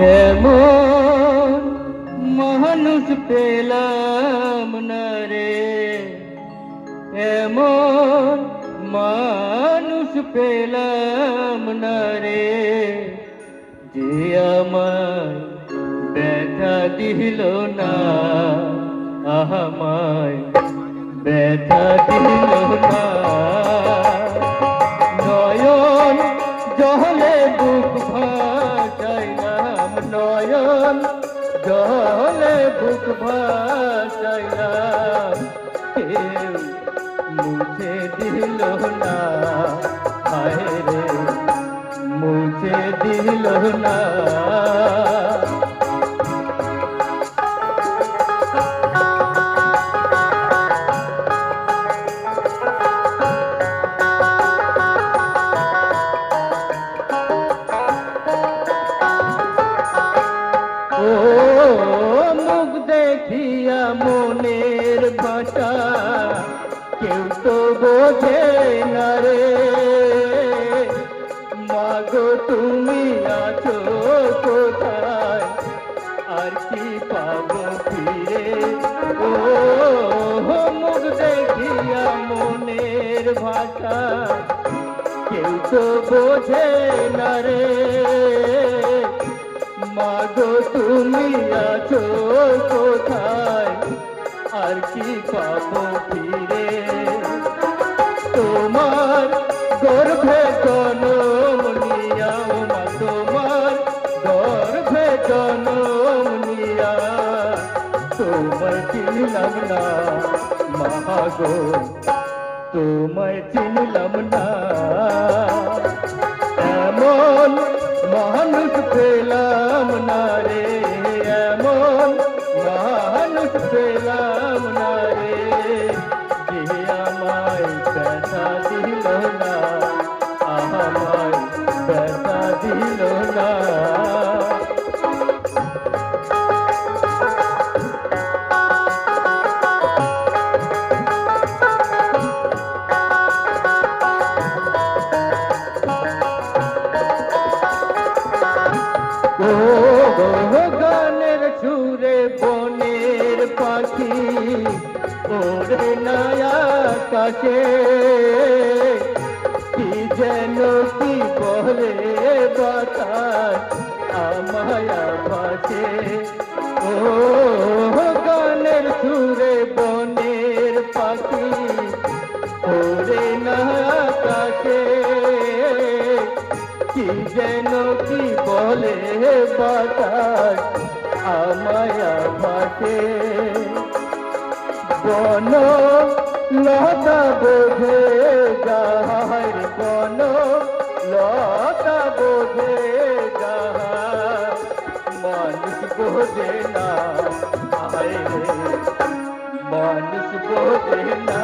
এমন মানুষ পেলাম না রে, এমন মানুষ পেলাম না রে, যে আমায় ব্যথা দিল না, আমায় ব্যথা দিল না। নয়ন জলে বুক ভাসাইলাম, নয়ন জলে বুক ভাসাইলাম, কেউ মুছে দিল না, হায় রে মুছে দিল না। ও মুখ দেখিয়া মনের ভাষা কেউ তো বোঝে না রে, মাগো তুমি আছো কোথায়, আর কি পাবো ফিরে। ও মুখ দেখিয়া মনের ভাষা কেউ তো বোঝে না রে, মাগো তুমি আছো কোথায়, আর কি পাবো ফিরে। তোমার গর্ভে জনম নিয়া, মা তোমার গর্ভে জনম নিয়া, তোমায় চিনলাম না মাগো, তোমায় চিনলাম না। এমন মানুষ পেলাম না রে, এমন মানুষ পেলাম না রে, যে আমায় ব্যথা দিল না, আমায় ব্যথা দিল না। ও গানের সুরে বনের পাখি ওরে নয়া কাছে, কি যেন কি বলে বাতাস আমায়া ভাসে। ও গানের সুরে বনের পাখি ওরে নয়া কাছে, কি যেন কি বলে বাতাস আমায়া ভাসে। বন লতা বোঝে যাহার, বন লতা বোঝে যাহার, মানুষ বোঝে না, হায় রে মানুষ বোঝে না।